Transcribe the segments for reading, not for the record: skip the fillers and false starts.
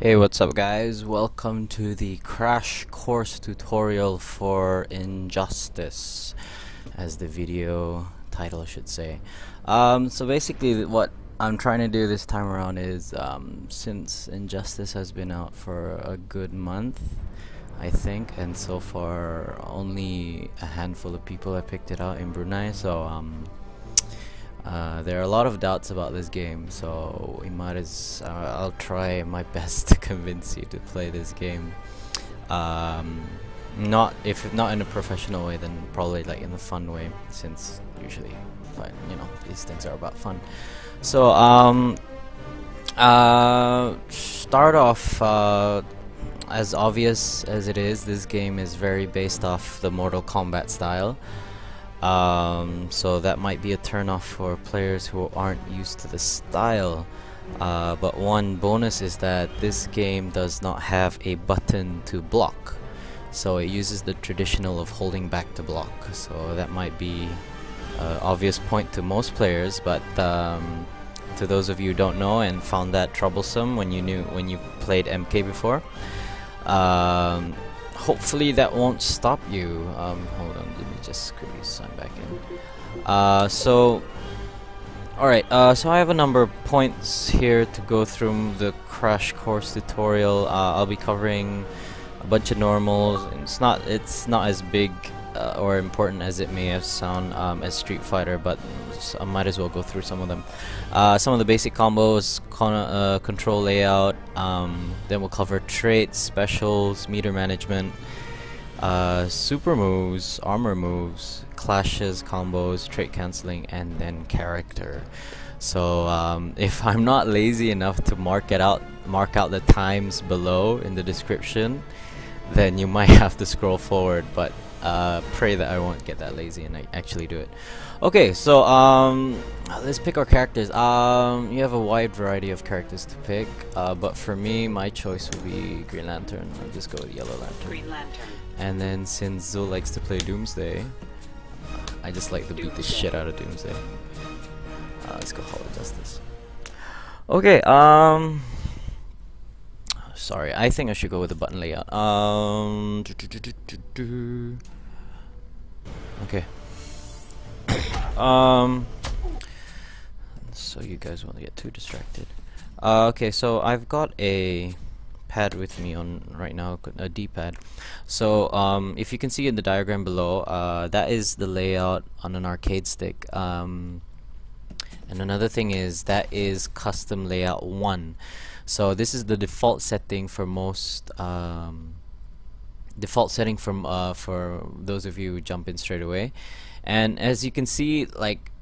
Hey, what's up guys? Welcome to the crash course tutorial for Injustice, as the video title should say. So basically what I'm trying to do this time around is, since Injustice has been out for a good month, I think, and so far only a handful of people have picked it out in Brunei, so there are a lot of doubts about this game, so we might as I'll try my best to convince you to play this game. Not in a professional way, then probably like in a fun way, since usually, these things are about fun. So start off, as obvious as it is, this game is very based off the Mortal Kombat style. So that might be a turn-off for players who aren't used to the style, but one bonus is that this game does not have a button to block, so it uses the traditional of holding back to block. So that might be an obvious point to most players, but to those of you who don't know and found that troublesome when you played MK before, hopefully that won't stop you. Hold on, let me just quickly sign back in. So I have a number of points here to go through the crash course tutorial. I'll be covering a bunch of normals. It's not as big or important as it may have sound as Street Fighter, but I might as well go through some of them. Some of the basic combos, control layout, then we'll cover traits, specials, meter management, super moves, armor moves, clashes, combos, trait cancelling, and then character. So if I'm not lazy enough to mark out the times below in the description, then you might have to scroll forward, but pray that I won't get that lazy and I actually do it. Okay, so let's pick our characters. You have a wide variety of characters to pick, but for me, my choice will be Green Lantern. I'll just go with Yellow Lantern. Green Lantern. And then since Zul likes to play Doomsday, I just like to beat the shit out of Doomsday. Let's go Hall of Justice. Okay, sorry, I think I should go with the button layout. Okay. So you guys won't get too distracted. Okay, so I've got a pad with me on right now, a D-pad. So if you can see in the diagram below, that is the layout on an arcade stick. And another thing is that is custom layout 1. So this is the default setting for most for those of you who jump in straight away. And as you can see, like,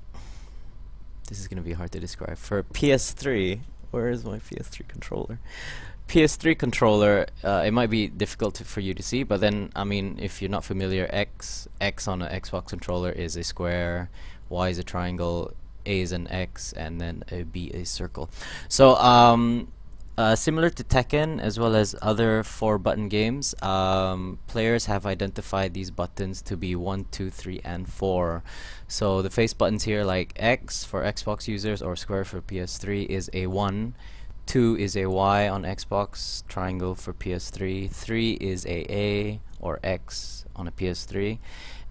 this is gonna be hard to describe. For PS3, where is my PS3 controller? PS3 controller, it might be difficult for you to see, but then, I mean, if you're not familiar, X on an Xbox controller is a square, Y is a triangle, A is an X, and then a B a circle. So similar to Tekken as well as other 4-button games, players have identified these buttons to be 1, 2, 3, and 4. So the face buttons here, like X for Xbox users or square for PS3, is a 1. 2 is a Y on Xbox, triangle for PS3. 3 is a or X on a PS3,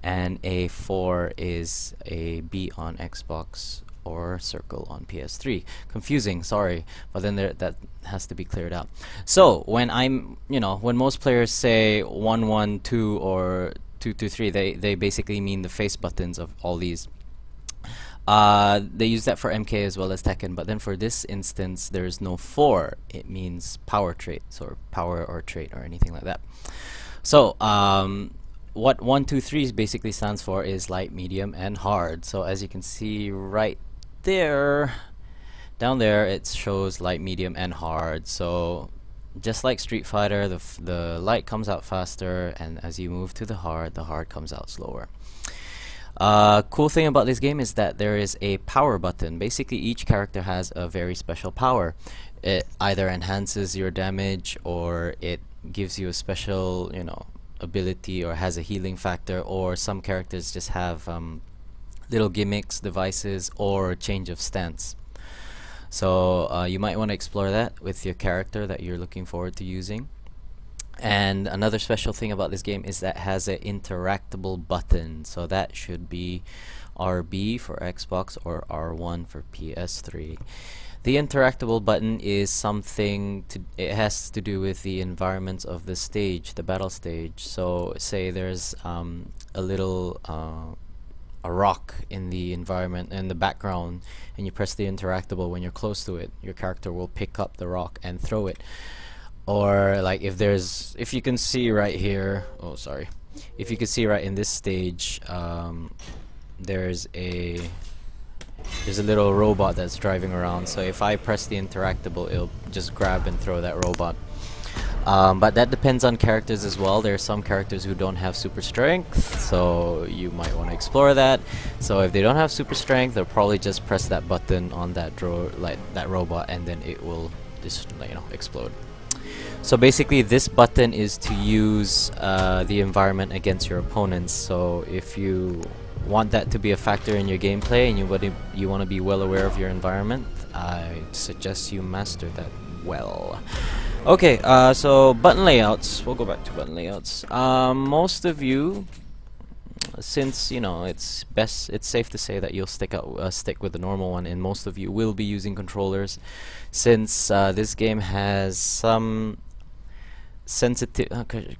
and a 4 is a B on Xbox or circle on PS3. Confusing, sorry, but then that has to be cleared out. So when when most players say 1, 1, 2 or 2, 2, 3, they basically mean the face buttons of all these. They use that for MK as well as Tekken, but then for this instance there is no 4. It means power traits or power or trait or anything like that. So what 1, 2, 3 basically stands for is light, medium, and hard. So as you can see right there, down there, it shows light, medium, and hard. So just like Street Fighter, the light comes out faster, and as you move to the hard comes out slower. Cool thing about this game is that there is a power button. Basically, each character has a very special power. It either enhances your damage, or it gives you a special, ability, or has a healing factor, or some characters just have little gimmicks, devices, or change of stance. So you might want to explore that with your character that you're looking forward to using. And another special thing about this game is that it has an interactable button, so that should be RB for Xbox or R1 for PS3. The interactable button is something it has to do with the environments of the stage, the battle stage. So say there's a little a rock in the environment in the background, and you press the interactable. When you're close to it, your character will pick up the rock and throw it. Or like if you can see right here, oh sorry, if you can see right in this stage, there's a little robot that's driving around. So if I press the interactable, it'll just grab and throw that robot. But that depends on characters as well. There are some characters who don't have super strength, so you might want to explore that. So if they don't have super strength, they'll probably just press that button on that robot, and then it will just explode. So basically, this button is to use the environment against your opponents. So if you want that to be a factor in your gameplay and you want to be well aware of your environment, I suggest you master that well. Okay, so button layouts. We'll go back to button layouts. Most of you, since it's safe to say that you'll stick with the normal one, and most of you will be using controllers, since this game has some sensitivity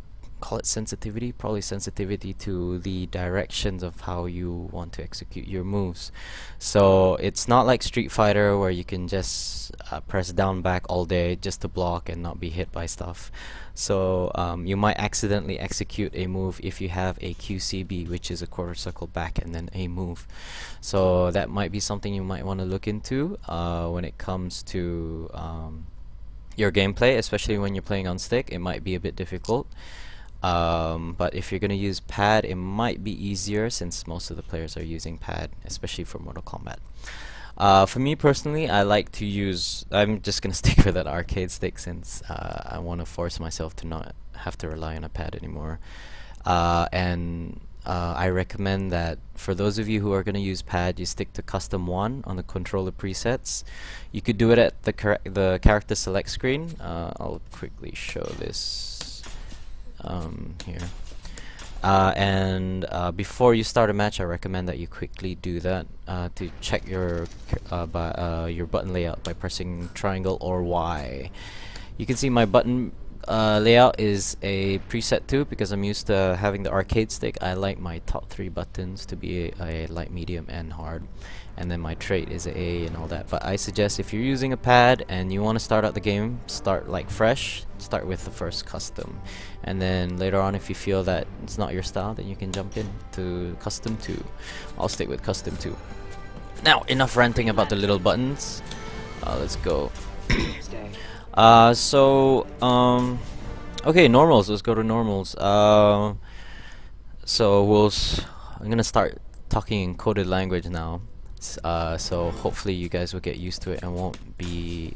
to the directions of how you want to execute your moves. So it's not like Street Fighter where you can just press down back all day just to block and not be hit by stuff. So you might accidentally execute a move if you have a QCB, which is a quarter circle back and then a move. So that might be something you might want to look into when it comes to your gameplay, especially when you're playing on stick. It might be a bit difficult. But if you're going to use pad, it might be easier since most of the players are using pad, especially for Mortal Kombat. For me personally, I like to use, I'm just going to stick with an arcade stick since I want to force myself to not have to rely on a pad anymore. I recommend that for those of you who are going to use pad, you stick to custom 1 on the controller presets. You could do it at the character select screen. I'll quickly show this here. Before you start a match, I recommend that you quickly do that to check your button layout by pressing triangle or Y. You can see my button layout is a preset too, because I'm used to having the arcade stick. I like my top 3 buttons to be a light, medium, and hard, and then my trait is A and all that. But I suggest if you're using a pad and you want to start out the game, start like fresh, start with the first custom, and then later on if you feel that it's not your style, then you can jump in to custom 2. I'll stick with custom 2. Now enough ranting about the little buttons. Let's go. Okay, normals. Let's go to normals. I'm gonna start talking in coded language now. So hopefully you guys will get used to it and won't be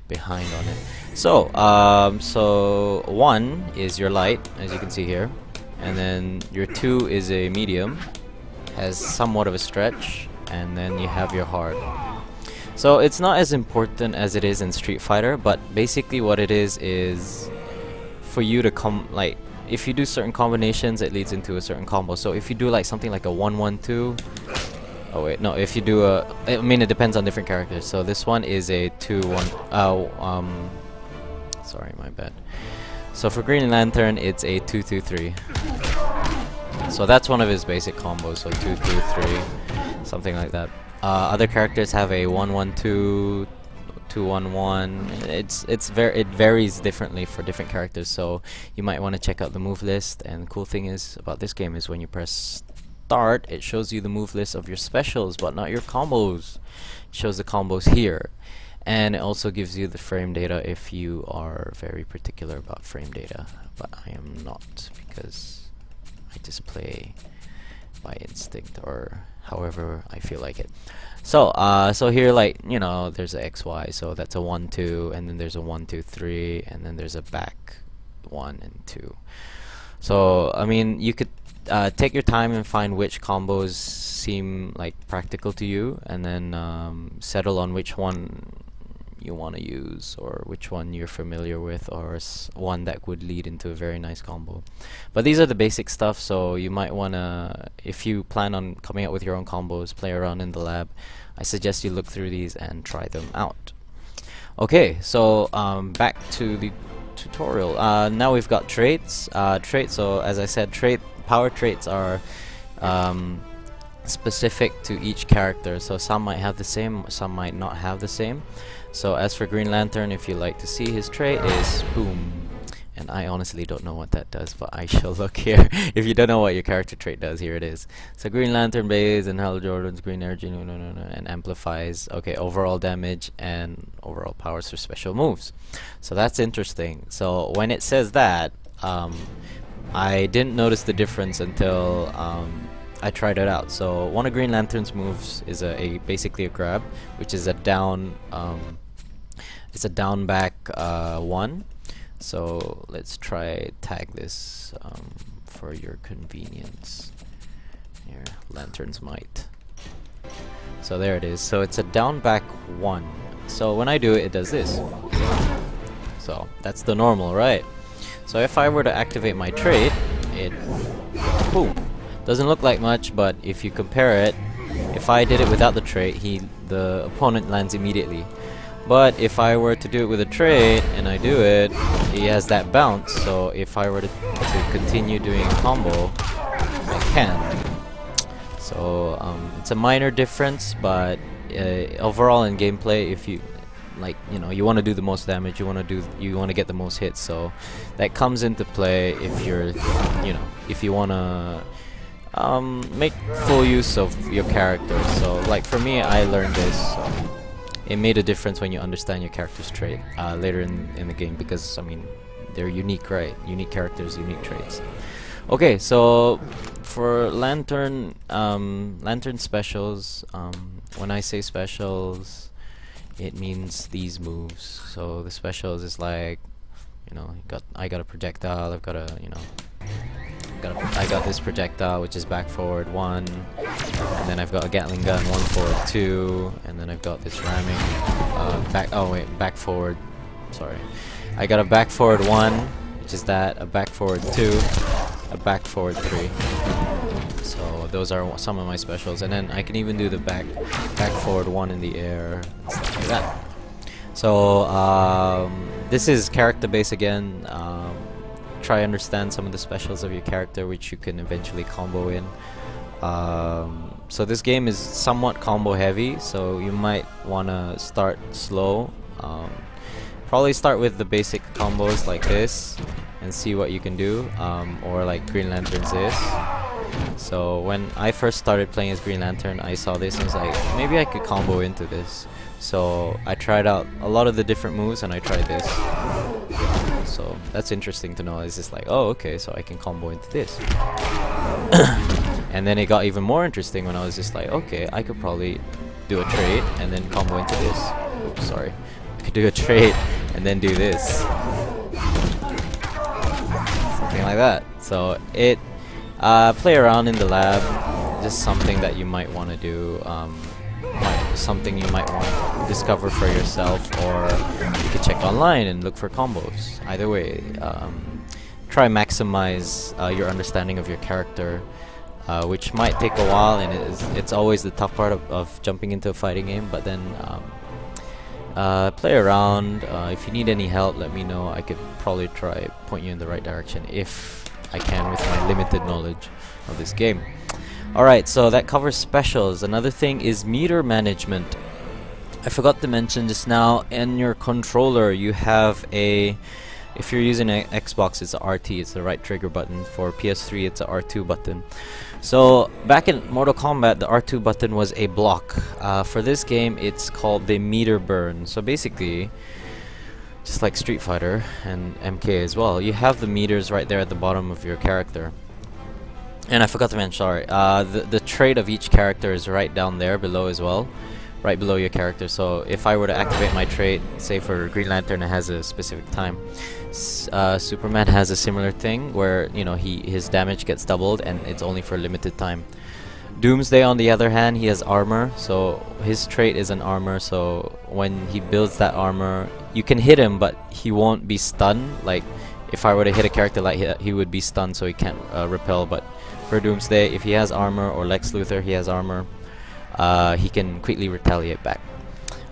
behind on it. So 1 is your light, as you can see here, and then your 2 is a medium, has somewhat of a stretch, and then you have your hard. So it's not as important as it is in Street Fighter, but basically what it is for you to if you do certain combinations, it leads into a certain combo. So if you do like something like a 1-1-2, oh wait, no, if you do I mean it depends on different characters. So this one is a 2-1, sorry, my bad. So for Green Lantern, it's a 2-2-3. So that's one of his basic combos, so 2-2-3, something like that. Other characters have a 1-1-2, 2-1-1. It varies differently for different characters, so you might want to check out the move list. And the cool thing is about this game is when you press start, it shows you the move list of your specials, but not your combos. It shows the combos here, and it also gives you the frame data if you are very particular about frame data. But I am not, because I just play by instinct or however I feel like it. So so here, like, there's a XY, so that's a 1-2, and then there's a 1-2-3, and then there's a back 1 and 2. So I mean, you could take your time and find which combos seem like practical to you, and then settle on which one you want to use, or which one you're familiar with, or one that would lead into a very nice combo. But these are the basic stuff, so you might want to, if you plan on coming up with your own combos, play around in the lab, I suggest you look through these and try them out. Okay, so back to the tutorial. Now we've got traits. So as I said, power traits are specific to each character, so some might have the same, some might not have the same. So as for Green Lantern, if you like to see, his trait is boom, and I honestly don't know what that does, but I shall look here. If you don't know what your character trait does, here it is. So Green Lantern base and Hal Jordan's green energy, and amplifies, okay, overall damage and overall powers for special moves. So that's interesting. So when it says that, I didn't notice the difference until I tried it out. So one of Green Lantern's moves is basically a grab, which is a down back one. So let's try tag this for your convenience. Here, Lantern's Might. So there it is. So it's a down back one. So when I do it, it does this. So that's the normal, right? So if I were to activate my trait, it boom. Doesn't look like much, but if you compare it, if I did it without the trait, the opponent lands immediately. But if I were to do it with a trait and I do it, he has that bounce. So if I were to continue doing a combo, I can't. So it's a minor difference, but overall in gameplay, if you you want to do the most damage, you want to get the most hits. So that comes into play if you're, if you want to make full use of your character. So like for me, I learned this. So it made a difference when you understand your character's trait later in the game, because I mean they're unique, right? Unique characters, unique traits. Okay, so for Lantern specials, when I say specials, it means these moves. So the specials is like, I got a projectile, I got this projectile, which is back forward 1, and then I've got a Gatling gun, 1 forward 2, and then I've got this ramming back forward. Sorry, I got a back forward 1, which is that, a back forward 2, a back forward 3. So those are some of my specials, and then I can even do the back forward 1 in the air, stuff like that. So this is character base again. Try understand some of the specials of your character, which you can eventually combo in. So this game is somewhat combo heavy, so you might want to start slow. Probably start with the basic combos like this and see what you can do, or like Green Lantern's this. So when I first started playing as Green Lantern, I saw this and was like, maybe I could combo into this. So I tried out a lot of the different moves and I tried this. So that's interesting to know. It's just like, oh, okay, so I can combo into this. And then it got even more interesting when I was just like, okay, I could probably do a trait and then combo into this. Oops, sorry. I could do a trait and then do this. Something like that. So it play around in the lab. Just something that you might want to do. Something you might want to discover for yourself, or you could check online and look for combos. Either way, try maximize your understanding of your character, which might take a while, and it's always the tough part of jumping into a fighting game. But then play around. If you need any help, let me know. I could probably try point you in the right direction if I can with my limited knowledge of this game. Alright, so that covers specials. Another thing is meter management. I forgot to mention just now, in your controller you have if you're using an Xbox, it's a RT, it's the right trigger button. For PS3 it's a R2 button. So back in Mortal Kombat, the R2 button was a block. For this game it's called the meter burn. So basically, just like Street Fighter and MK as well, you have the meters right there at the bottom of your character. And I forgot to mention, sorry, the trait of each character is right down there below as well, right below your character. So if I were to activate my trait, say for Green Lantern, it has a specific time. Superman has a similar thing where, you know, his damage gets doubled and it's only for a limited time. Doomsday, on the other hand, he has armor, so his trait is an armor, so when he builds that armor, you can hit him, but he won't be stunned. Like, if I were to hit a character like he would be stunned, so he can't repel. But for Doomsday, if he has armor, or Lex Luthor, he has armor, he can quickly retaliate back.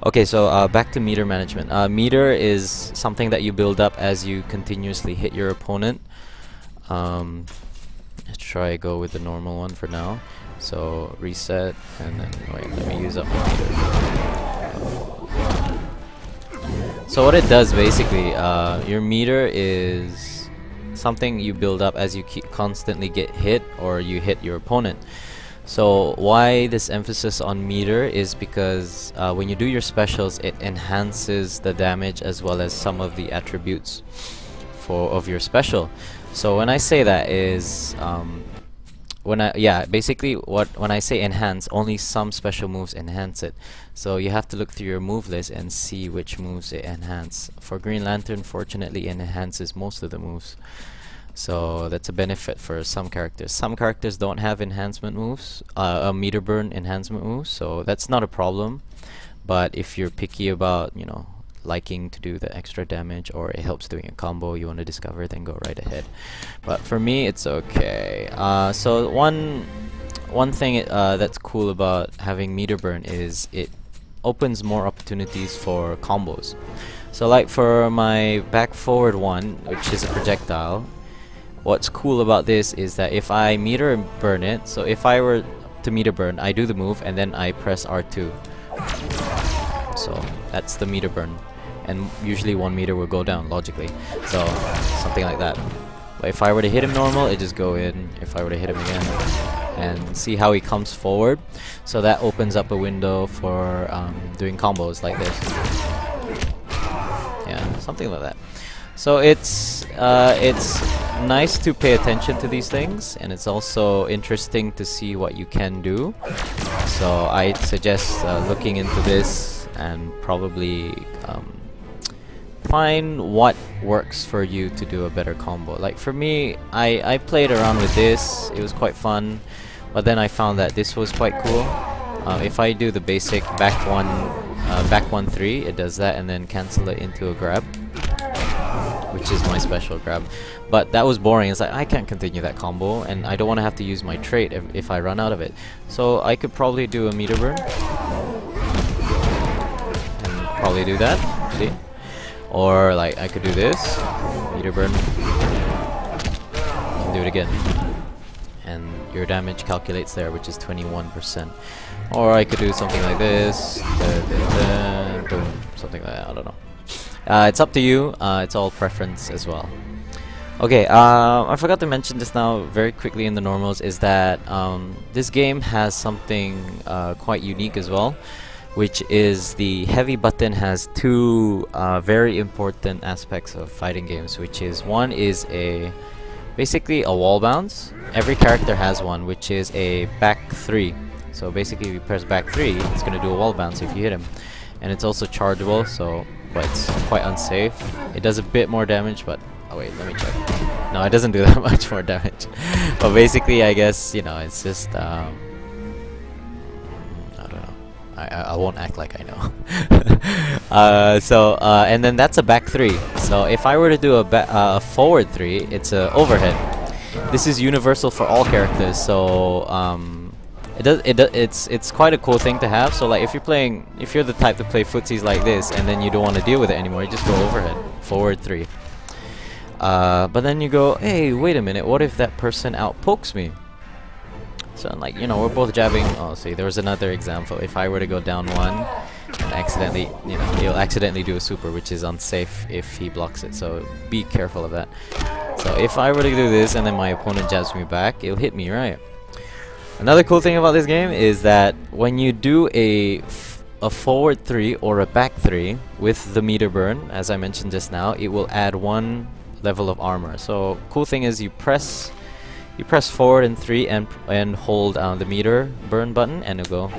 Okay, so back to meter management. Meter is something that you build up as you continuously hit your opponent. Let's try go with the normal one for now. So reset, and then wait, let me use up my meter. So what it does basically, your meter is something you build up as you constantly get hit or you hit your opponent. So why this emphasis on meter is because when you do your specials, it enhances the damage as well as some of the attributes of your special. So when I say that is when I say enhance, only some special moves enhance it. So you have to look through your move list and see which moves it enhance. For Green Lantern, fortunately, it enhances most of the moves. So that's a benefit for some characters. Some characters don't have enhancement moves, meter burn enhancement moves, so that's not a problem. But if you're picky about, you know, liking to do the extra damage, or it helps doing a combo you want to discover, then go right ahead. But for me, it's okay. So one thing that's cool about having meter burn is it opens more opportunities for combos. So like for my back forward one, which is a projectile, what's cool about this is that if I meter burn it, so if I were to meter burn, I do the move and then I press R2. So that's the meter burn. And usually 1 meter will go down logically, so something like that. But if I were to hit him normal, it just go in. If I were to hit him again, and see how he comes forward, so that opens up a window for doing combos like this. Yeah, something like that. So it's nice to pay attention to these things, and it's also interesting to see what you can do. So I'd suggest looking into this and probably find what works for you to do a better combo. Like for me, I played around with this, it was quite fun, but then I found that this was quite cool. If I do the basic back 1-3, it does that and then cancel it into a grab, which is my special grab. But that was boring. It's like I can't continue that combo and I don't want to have to use my trait if I run out of it. So I could probably do a meter burn and probably do that, see? Or like I could do this, meter burn, and do it again, and your damage calculates there, which is 21%. Or I could do something like this, boom, something like that. I don't know. It's up to you. It's all preference as well. Okay, I forgot to mention just now very quickly in the normals is that this game has something quite unique as well, which is the heavy button has two very important aspects of fighting games, which is one is basically a wall bounce. Every character has one, which is a back 3. So basically if you press back 3, it's going to do a wall bounce if you hit him. And it's also chargeable, so but it's quite unsafe. It does a bit more damage, but oh wait, let me check. No, it doesn't do that much more damage. But basically I guess, you know, it's just I won't act like I know. And then that's a back 3. So if I were to do a forward 3, it's a overhead. This is universal for all characters. So it's quite a cool thing to have. So like if you're the type to play footsies like this, and then you don't want to deal with it anymore, you just go overhead, forward 3. But then you go, hey, wait a minute, what if that person outpokes me? So like, you know, we're both jabbing. Oh, see, there was another example. If I were to go down 1 and accidentally, you know, he'll accidentally do a super, which is unsafe if he blocks it. So be careful of that. So if I were to do this and then my opponent jabs me back, it'll hit me, right? Another cool thing about this game is that when you do a forward 3 or a back 3 with the meter burn, as I mentioned just now, it will add 1 level of armor. So cool thing is you press forward and 3 and hold the meter burn button and it'll go.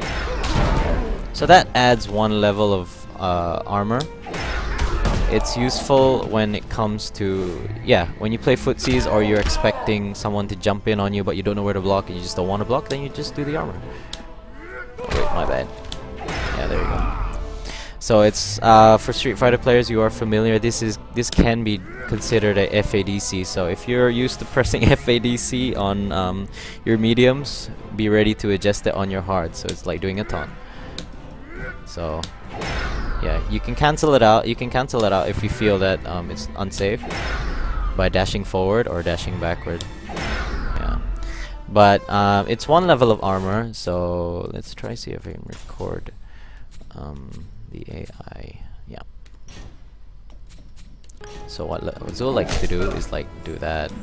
So that adds 1 level of armor. It's useful when it comes to, yeah, when you play footsies or you're expecting someone to jump in on you but you don't know where to block and you just don't want to block, then you just do the armor. Wait, my bad. Yeah, there you go. So it's for Street Fighter players, you are familiar. This can be considered a FADC. So if you're used to pressing FADC on your mediums, be ready to adjust it on your hard. So it's like doing a taunt. So yeah, you can cancel it out. You can cancel it out if you feel that it's unsafe by dashing forward or dashing backward. Yeah, but it's 1 level of armor. So let's try see if I can record the AI. Yeah. So what Zul likes to do is like do that, you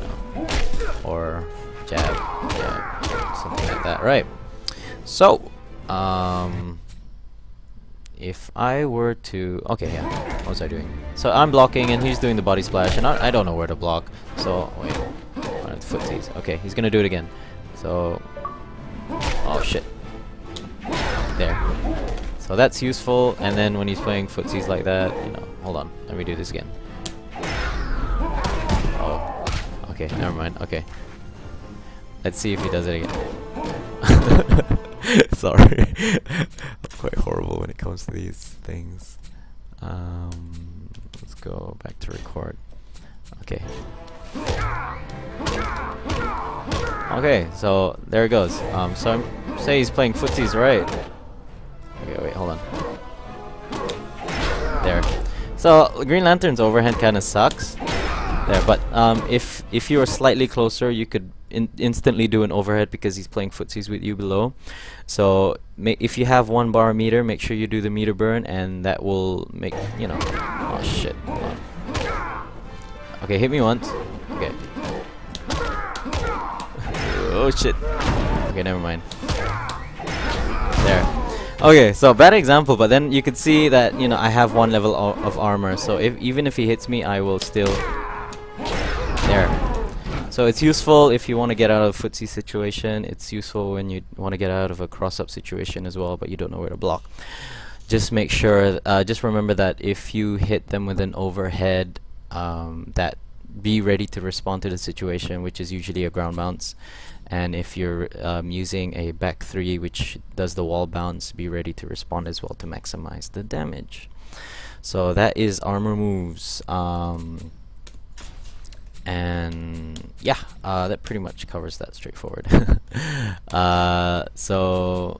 know, or jab, something like that, right? So if I were to, okay, yeah, what was I doing? So I'm blocking and he's doing the body splash, and I don't know where to block. So wait, footsies. Okay, he's gonna do it again. So, oh shit, there. So that's useful, and then when he's playing footsies like that, you know, hold on, let me do this again. Oh, okay, never mind. Okay, let's see if he does it again. Sorry, I'm quite horrible when it comes to these things. Let's go back to record. Okay. Okay, so there it goes. So say he's playing footsies, right? Okay, wait, hold on. There. So Green Lantern's overhead kind of sucks there, but if you were slightly closer, you could instantly do an overhead because he's playing footsies with you below. So if you have 1 bar meter, make sure you do the meter burn, and that will make, you know. Oh shit. Okay, hit me once. Okay. Oh shit. Okay, never mind. There. Okay, so bad example, but then you could see that, you know, I have 1 level of armor, so even if he hits me, I will still... There. So it's useful if you want to get out of a footsie situation. It's useful when you want to get out of a cross-up situation as well, but you don't know where to block. Just make sure, just remember that if you hit them with an overhead, that be ready to respond to the situation, which is usually a ground bounce. And if you're using a back 3 which does the wall bounce, be ready to respond as well to maximize the damage. So that is armor moves. And yeah, that pretty much covers that straightforward. So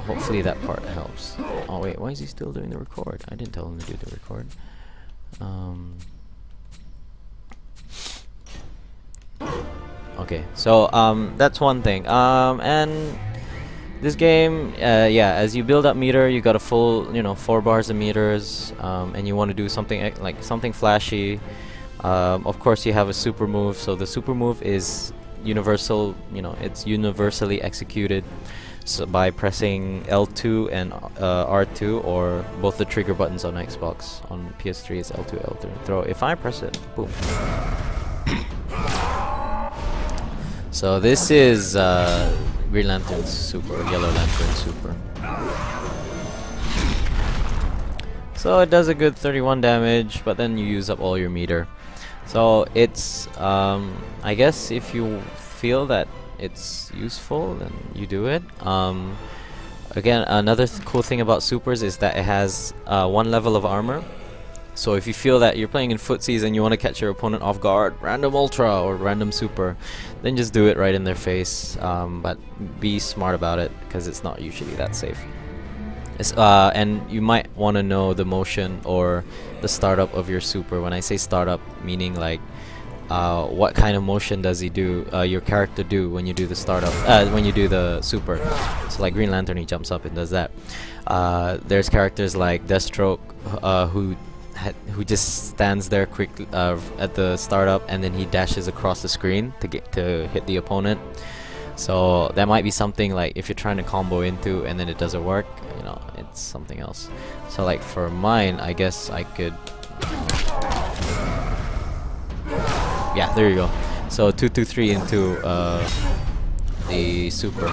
hopefully that part helps. Oh wait, why is he still doing the record? I didn't tell him to do the record. Okay, so that's one thing. And this game, yeah, as you build up meter, you got a full, you know, 4 bars of meters, and you want to do something like something flashy. Of course, you have a super move. So the super move is universal. You know, it's universally executed. So by pressing L2 and R2, or both the trigger buttons on Xbox. On PS3, it's L2, L3. Throw. If I press it, boom. So this is Green Lantern Super, Yellow Lantern Super. So it does a good 31 damage, but then you use up all your meter. So it's, I guess if you feel that it's useful, then you do it. Again, another cool thing about supers is that it has 1 level of armor. So if you feel that you're playing in footsies and you want to catch your opponent off guard, random ultra or random super, then just do it right in their face. But be smart about it, because it's not usually that safe. And you might want to know the motion or the startup of your super. When I say startup, meaning like what kind of motion does he do, your character do when you do the startup, when you do the super. So like Green Lantern, he jumps up and does that. There's characters like Deathstroke who just stands there quickly at the startup, and then he dashes across the screen to hit the opponent. So that might be something like if you're trying to combo into and then it doesn't work, you know, it's something else. So like for mine, I guess I could, yeah, there you go. So 2-2-3 into the super.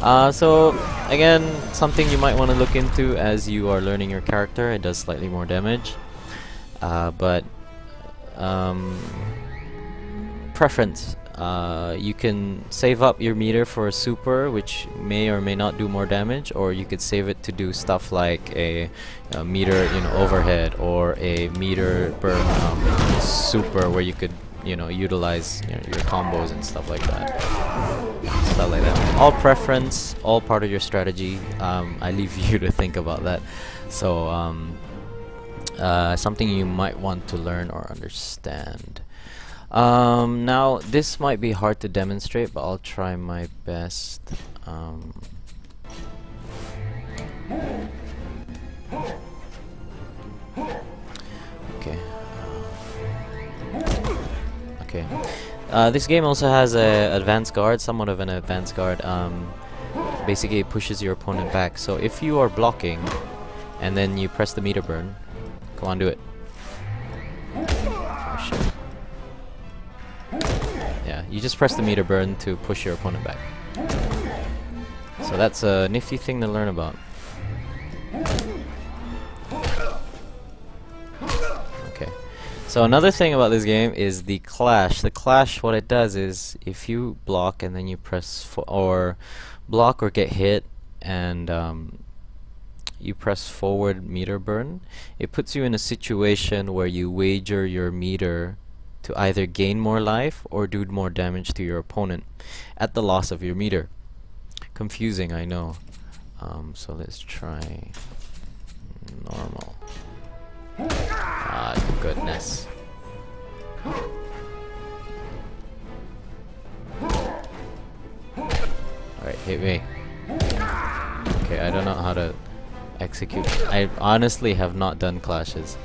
So again, something you might want to look into as you are learning your character. It does slightly more damage, but preference. You can save up your meter for a super, which may or may not do more damage, or you could save it to do stuff like a meter, overhead, or a meter burn super, where you could, utilize your combos and stuff like that. All preference, all part of your strategy. I leave you to think about that. So something you might want to learn or understand. Now this might be hard to demonstrate, but I'll try my best. Okay. Okay. This game also has a advanced guard, somewhat of an advanced guard. Basically it pushes your opponent back. So if you are blocking and then you press the meter burn, come on, do it. Oh shit. Yeah, you just press the meter burn to push your opponent back. So that's a nifty thing to learn about. Okay. So another thing about this game is the clash. The clash, what it does is if you block and then you press or block or get hit and you press forward meter burn, it puts you in a situation where you wager your meter to either gain more life or do more damage to your opponent at the loss of your meter. Confusing, I know. So let's try normal. Ah, goodness. Alright, hit me. Okay, I don't know how to execute. I honestly have not done clashes.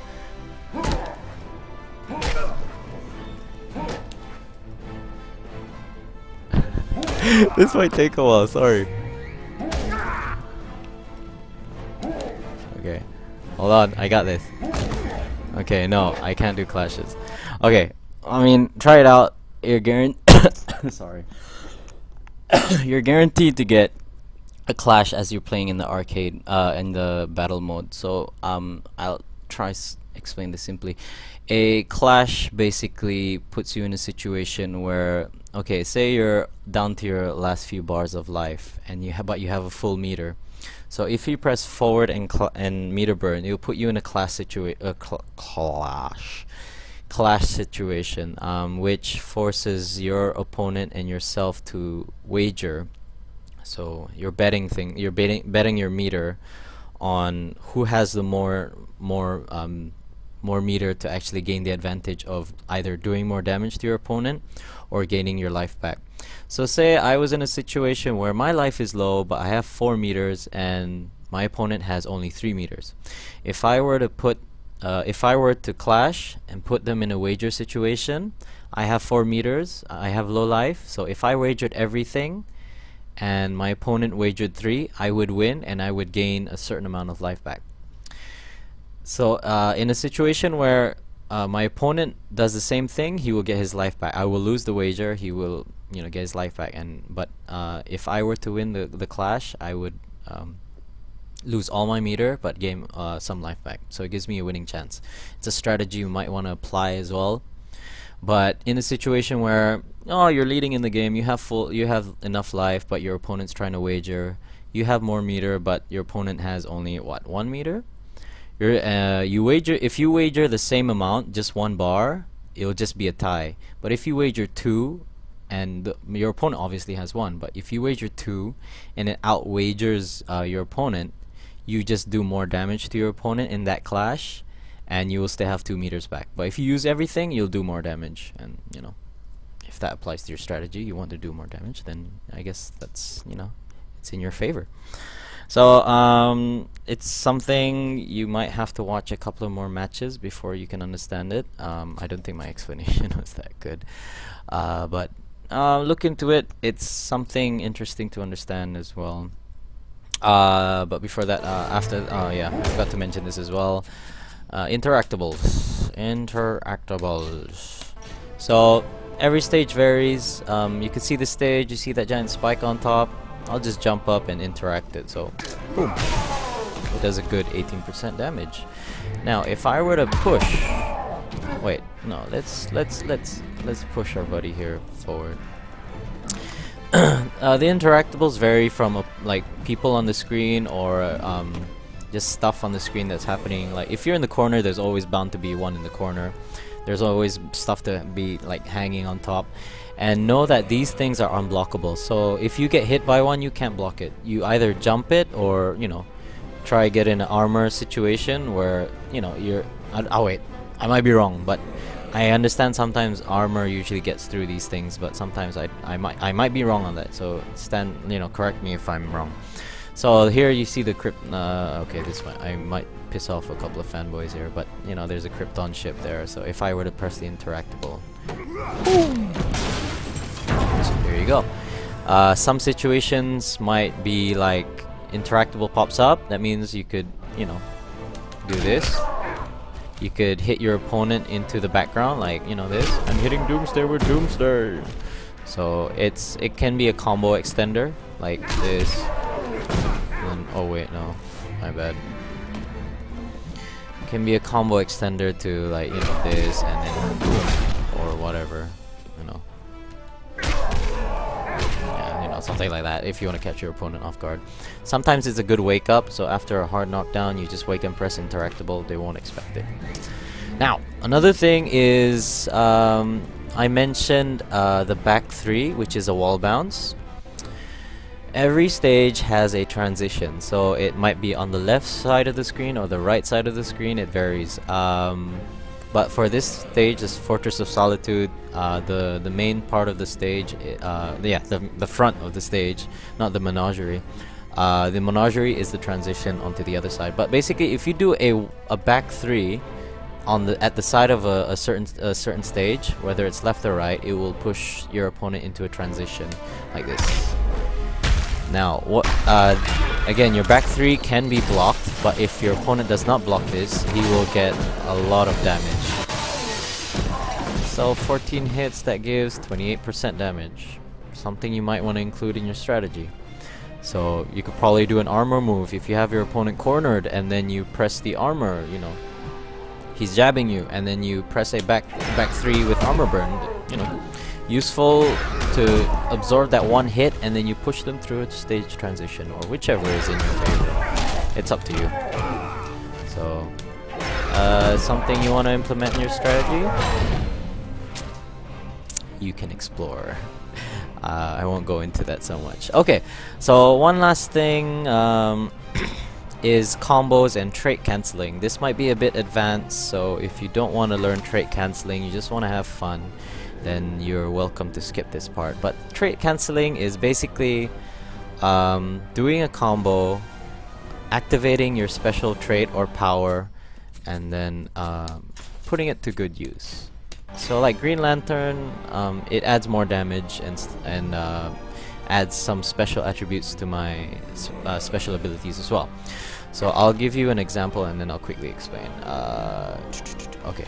This might take a while, sorry. Okay, hold on, I got this. Okay, no, I can't do clashes. Okay, I mean, try it out. You're sorry. You're guaranteed to get a clash as you're playing in the arcade, in the battle mode. So I'll try explain this simply. A clash basically puts you in a situation where, okay, say you're down to your last few bars of life, and you have a full meter. So if you press forward and meter burn, it'll put you in a clash situation, which forces your opponent and yourself to wager. So you're betting your meter on who has the more meter to actually gain the advantage of either doing more damage to your opponent or gaining your life back. So say I was in a situation where my life is low, but I have 4 meters and my opponent has only 3 meters. If I were to clash and put them in a wager situation, I have 4 meters, I have low life, so if I wagered everything and my opponent wagered 3, I would win and I would gain a certain amount of life back. So in a situation where my opponent does the same thing, he will get his life back. I will lose the wager, he will get his life back. But if I were to win the clash, I would lose all my meter but gain some life back. So it gives me a winning chance. It's a strategy you might want to apply as well. But in a situation where you're leading in the game, you have enough life, but your opponent's trying to wager, you have more meter, but your opponent has only what, 1 meter? If you wager the same amount, just 1 bar, it'll just be a tie. But if you wager 2, and your opponent obviously has 1, but if you wager 2 and it outwagers your opponent, you just do more damage to your opponent in that clash, and you will still have 2 meters back. But if you use everything, you'll do more damage, and if that applies to your strategy, you want to do more damage, then I guess that's it's in your favor. So it's something you might have to watch a couple of more matches before you can understand it. I don't think my explanation was that good, but look into it. It's something interesting to understand as well. But before that, yeah, I forgot to mention this as well. Interactables. So every stage varies. You can see the stage, you see that giant spike on top. I'll just jump up and interact it. So, boom. It does a good 18% damage. Now, if I were to push, wait, no, let's push our buddy here forward. The interactables vary from like people on the screen or just stuff on the screen that's happening. Like if you're in the corner, there's always bound to be one in the corner. There's always stuff to be like hanging on top. And know that these things are unblockable. So if you get hit by one, you can't block it. You either jump it or, you know, try get in an armor situation where, you know, you're... oh wait, I might be wrong, but I understand sometimes armor usually gets through these things, but sometimes I might be wrong on that. So correct me if I'm wrong. So here you see the okay, this one I might piss off a couple of fanboys here, but you know, there's a Krypton ship there. So if I were to press the interactable, boom. So here you go. Some situations might be like interactable pops up. That means you could, you know, do this. You could hit your opponent into the background, like, you know, this. I'm hitting Doomsday with Doomsday. So it can be a combo extender, like this. And, oh wait, no, my bad. It can be a combo extender to, like, you know, this and then boom, or whatever, you know. Yeah, you know, something like that if you want to catch your opponent off guard. Sometimes it's a good wake up, so after a hard knockdown you just wake and press interactable, they won't expect it. Now, another thing is I mentioned the back 3, which is a wall bounce. Every stage has a transition, so it might be on the left side of the screen or the right side of the screen, it varies. But for this stage, this Fortress of Solitude, the main part of the stage, the front of the stage, not the menagerie. The menagerie is the transition onto the other side. But basically, if you do a back 3 at the side of a certain stage, whether it's left or right, it will push your opponent into a transition like this. Now, again, your back 3 can be blocked, but if your opponent does not block this, he will get a lot of damage. So 14 hits, that gives 28% damage. Something you might want to include in your strategy. So you could probably do an armor move if you have your opponent cornered and then you press the armor, you know. He's jabbing you and then you press a back 3 with armor burn, you know. Useful to absorb that one hit and then you push them through a stage transition, or whichever is in your favor. It's up to you. So, something you want to implement in your strategy? You can explore. I won't go into that so much. Okay, so one last thing is combos and trait cancelling. This might be a bit advanced, so if you don't want to learn trait cancelling, you just want to have fun, then you're welcome to skip this part. But trait cancelling is basically doing a combo, activating your special trait or power, and then putting it to good use. So like Green Lantern, it adds more damage and adds some special attributes to my special abilities as well. So I'll give you an example and then I'll quickly explain. Okay.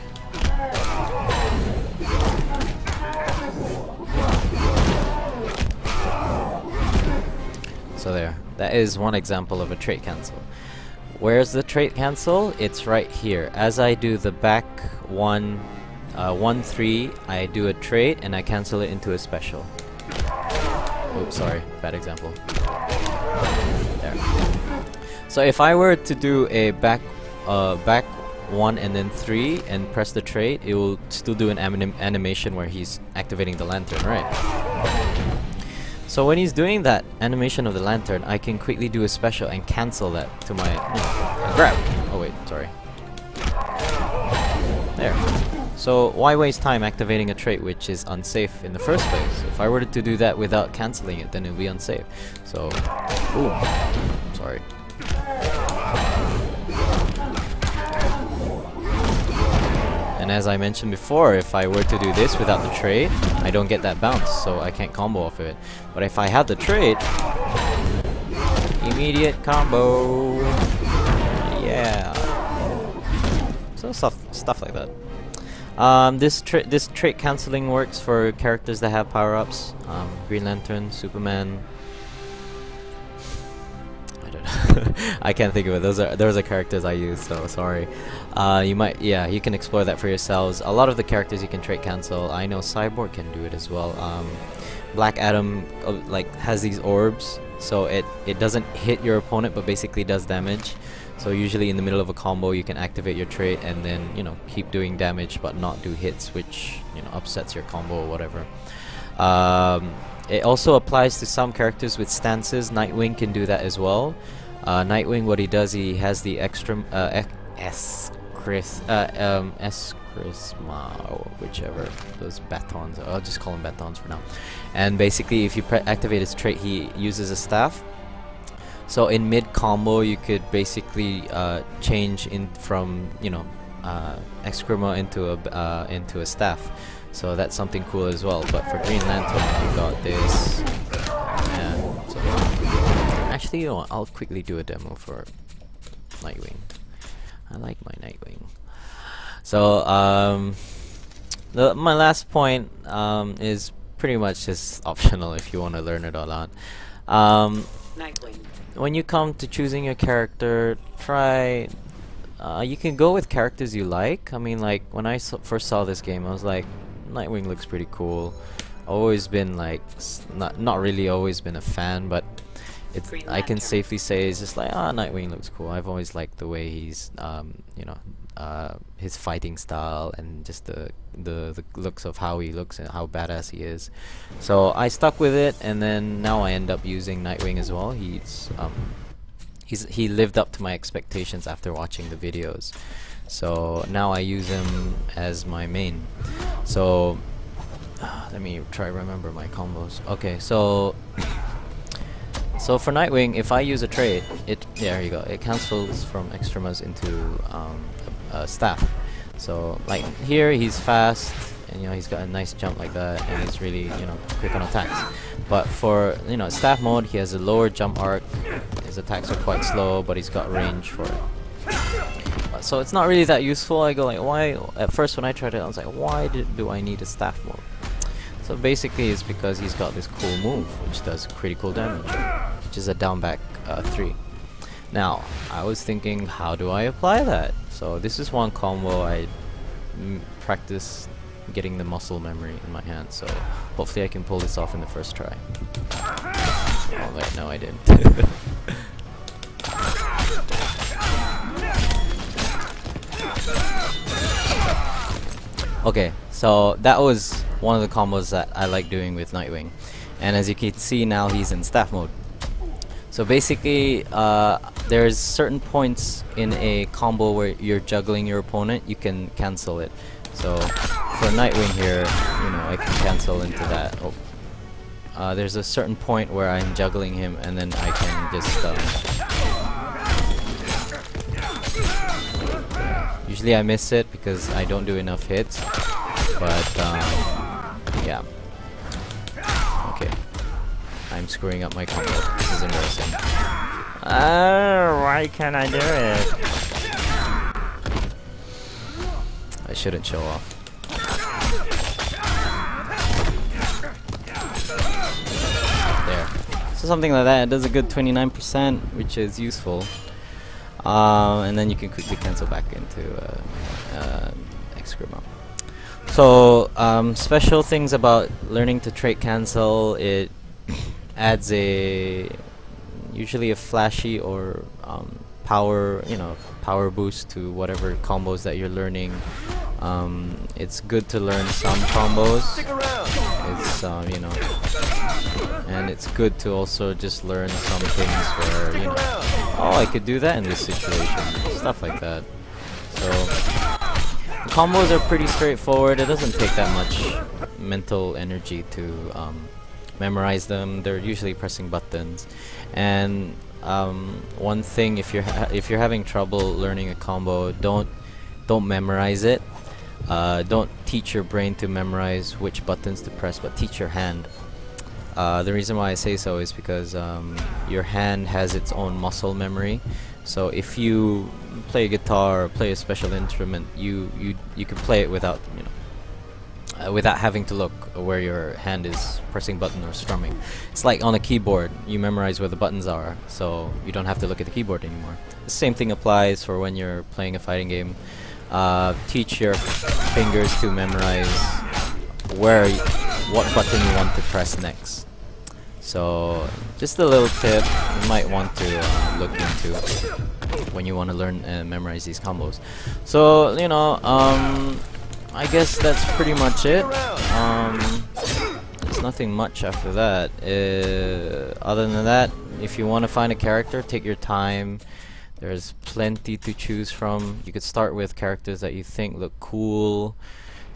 So there, that is one example of a trait cancel. Where's the trait cancel? It's right here. As I do the back 1-3, I do a trait and I cancel it into a special. Oops, sorry, bad example. There. So if I were to do a back 1 and then 3 and press the trait, it will still do an animation where he's activating the lantern, right? So when he's doing that animation of the lantern, I can quickly do a special and cancel that to my grab. Oh wait, sorry. There. So why waste time activating a trait which is unsafe in the first place? If I were to do that without cancelling it, then it would be unsafe. So, boom. Sorry. And as I mentioned before, if I were to do this without the trait, I don't get that bounce, so I can't combo off of it. But if I have the trait, immediate combo. Yeah. So stuff like that. This trait cancelling works for characters that have power-ups. Green Lantern, Superman, I can't think of it. Those are characters I use, so sorry. You can explore that for yourselves. A lot of the characters you can trait cancel. I know Cyborg can do it as well. Black Adam like has these orbs, so it doesn't hit your opponent, but basically does damage. So usually in the middle of a combo, you can activate your trait and then keep doing damage, but not do hits, which upsets your combo or whatever. It also applies to some characters with stances. Nightwing can do that as well. Nightwing, what he does, he has the extra Charisma, or whichever, those batons. I'll just call them batons for now. And basically, if you activate his trait, he uses a staff. So in mid combo, you could basically change from Excrema into a staff. So that's something cool as well. But for Green Lantern, you got this. And so actually, you know what? I'll quickly do a demo for Nightwing. I like my Nightwing. So my last point is pretty much just optional if you want to learn it or not. Nightwing. When you come to choosing your character, try. You can go with characters you like. I mean, like when I first saw this game, I was like, Nightwing looks pretty cool. Always been like, not really always been a fan, but I can safely say it's just like, Nightwing looks cool. I've always liked the way he's, his fighting style and just the looks of how he looks and how badass he is. So I stuck with it, and then now I end up using Nightwing as well. He lived up to my expectations after watching the videos. So now I use him as my main. So let me try to remember my combos. Okay, so for Nightwing, if I use a trait, there you go. It cancels from Extremas into a staff. So like here, he's fast, and he's got a nice jump like that, and he's really quick on attacks. But for staff mode, he has a lower jump arc. His attacks are quite slow, but he's got range for it. So it's not really that useful. I go like, why? At first when I tried it, I was like, why do I need a staff mode? So basically it's because he's got this cool move which does critical damage, which is a down back 3. Now I was thinking, how do I apply that? So this is one combo I practice getting the muscle memory in my hand, so hopefully I can pull this off in the first try. Oh wait, no I didn't. Okay, so that was one of the combos that I like doing with Nightwing, and as you can see now he's in staff mode. So basically there's certain points in a combo where you're juggling your opponent, you can cancel it. So for Nightwing here, I can cancel into that. There's a certain point where I'm juggling him, and then I can just usually I miss it because I don't do enough hits, but yeah. Okay, I'm screwing up my combo. This is embarrassing. Why can't I do it? I shouldn't show off. There. So something like that. It does a good 29%, which is useful. And then you can quickly cancel back into Excrema. So special things about learning to trait cancel, it adds usually a flashy or power boost to whatever combos that you're learning. It's good to learn some combos. It's and it's good to also just learn some things where oh, I could do that in this situation, stuff like that. So the combos are pretty straightforward. It doesn't take that much mental energy to memorize them. They're usually pressing buttons. And one thing, if you're having trouble learning a combo, don't memorize it. Don't teach your brain to memorize which buttons to press, but teach your hand. The reason why I say so is because your hand has its own muscle memory. So if you play a guitar or play a special instrument, you can play it without without having to look where your hand is pressing button or strumming. It's like on a keyboard, you memorize where the buttons are, so you don't have to look at the keyboard anymore. The same thing applies for when you're playing a fighting game. Teach your fingers to memorize what button you want to press next. So just a little tip you might want to look into when you want to learn and memorize these combos. So you know, I guess that's pretty much it. There's nothing much after that. Other than that, if you want to find a character, take your time. There's plenty to choose from. You could start with characters that you think look cool.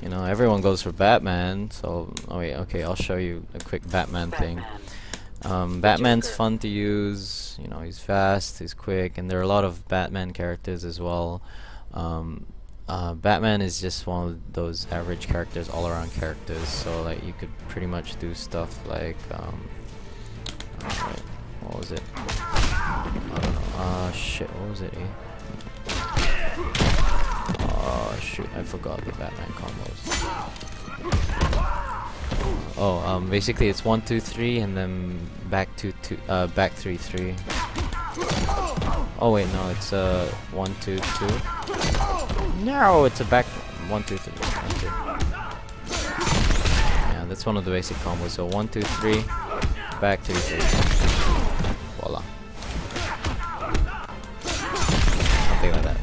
You know, everyone goes for Batman, so oh wait, okay, I'll show you a quick Batman thing. Batman's fun to use. You know, he's fast, he's quick, and there are a lot of Batman characters as well. Batman is just one of those average characters, all-around characters. So like you could pretty much do stuff like wait, what was it? I don't know. Shit, what was it? Oh shoot, I forgot the Batman combos. Oh, basically it's 1 2 3 and then back 3 3. Oh wait, no, it's 1 2 2. No, it's a back 1 2 3. 1 2. Yeah, that's one of the basic combos. So 1 2 3, back 3 3. Voila. Something like that.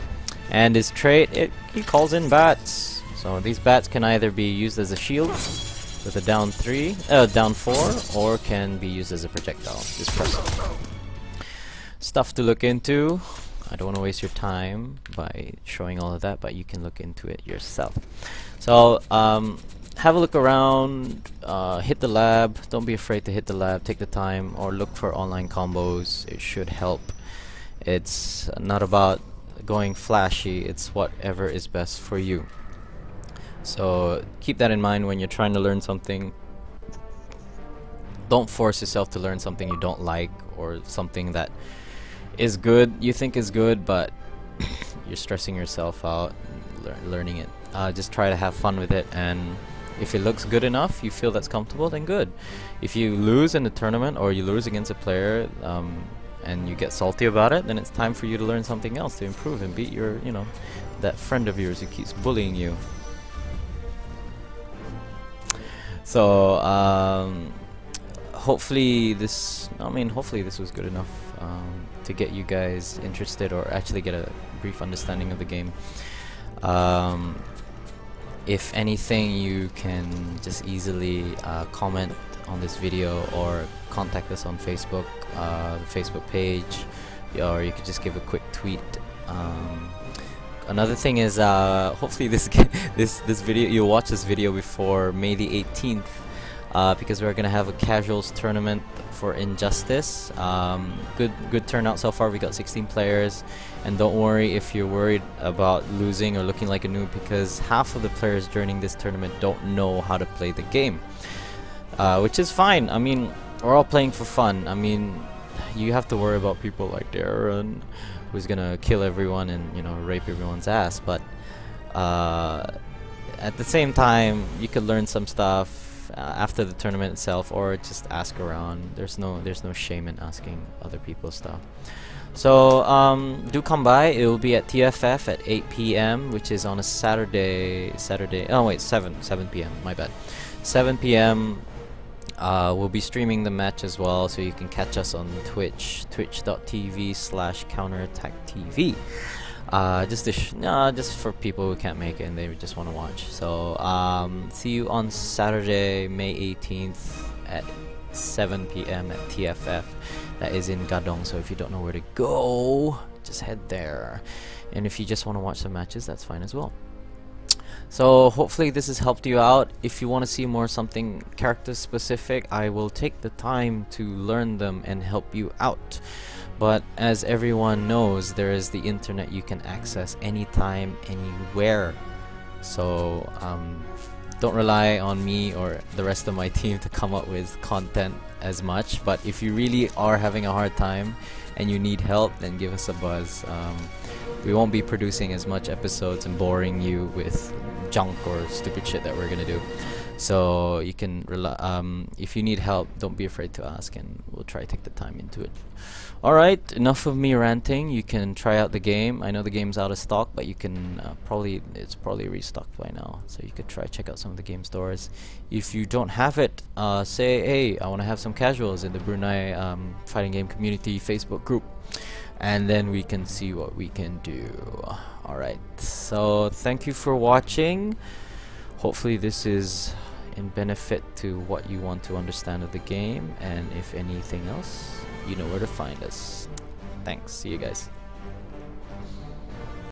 And his trait, he calls in bats. So these bats can either be used as a shield with a down 4, or can be used as a projectile. Just press it. Stuff to look into. I don't want to waste your time by showing all of that, but you can look into it yourself. So have a look around, hit the lab. Don't be afraid to hit the lab. Take the time, or look for online combos. It should help. It's not about going flashy, it's whatever is best for you. So keep that in mind when you're trying to learn something. Don't force yourself to learn something you don't like, or something that is good, you think is good, but you're stressing yourself out learning it. Just try to have fun with it, and if it looks good enough, you feel that's comfortable, then good. If you lose in the tournament, or you lose against a player, and you get salty about it, then it's time for you to learn something else to improve and beat your, you know, that friend of yours who keeps bullying you. So hopefully this was good enough to get you guys interested, or actually get a brief understanding of the game. If anything, you can just easily comment on this video, or contact us on Facebook, the Facebook page, or you could just give a quick tweet. Another thing is, hopefully this video, you'll watch this video before May the 18th, because we're gonna have a casuals tournament for Injustice. Good turnout so far. We got 16 players, and don't worry if you're worried about losing or looking like a noob, because half of the players joining this tournament don't know how to play the game, which is fine. I mean, we're all playing for fun. I mean, you have to worry about people like Darren, who's gonna kill everyone and, you know, rape everyone's ass, but at the same time, you could learn some stuff after the tournament itself, or just ask around. There's no shame in asking other people stuff. So do come by. It will be at TFF at 8 p.m., which is on a Saturday. Oh wait, 7 p.m. My bad. 7 p.m. We'll be streaming the match as well, so you can catch us on Twitch, twitch.tv/counterattacktv. Just for people who can't make it and they just want to watch. So see you on Saturday, May 18th at 7 p.m. at TFF. That is in Gadong, so if you don't know where to go, just head there. And if you just want to watch some matches, that's fine as well. So hopefully this has helped you out. If you want to see more something character specific, I will take the time to learn them and help you out. But as everyone knows, there is the internet you can access anytime, anywhere. So don't rely on me or the rest of my team to come up with content as much. But if you really are having a hard time and you need help, then give us a buzz. We won't be producing as much episodes and boring you with junk or stupid shit that we're gonna do. So you can if you need help, don't be afraid to ask, and we'll try to take the time into it. Alright, enough of me ranting. You can try out the game. I know the game's out of stock, but you can it's probably restocked by now, so you could check out some of the game stores. If you don't have it, say, hey, I want to have some casuals in the Brunei fighting game community Facebook group, and then we can see what we can do. Alright, so thank you for watching. Hopefully this is in benefit to what you want to understand of the game, and if anything else, you know where to find us. Thanks. See you guys.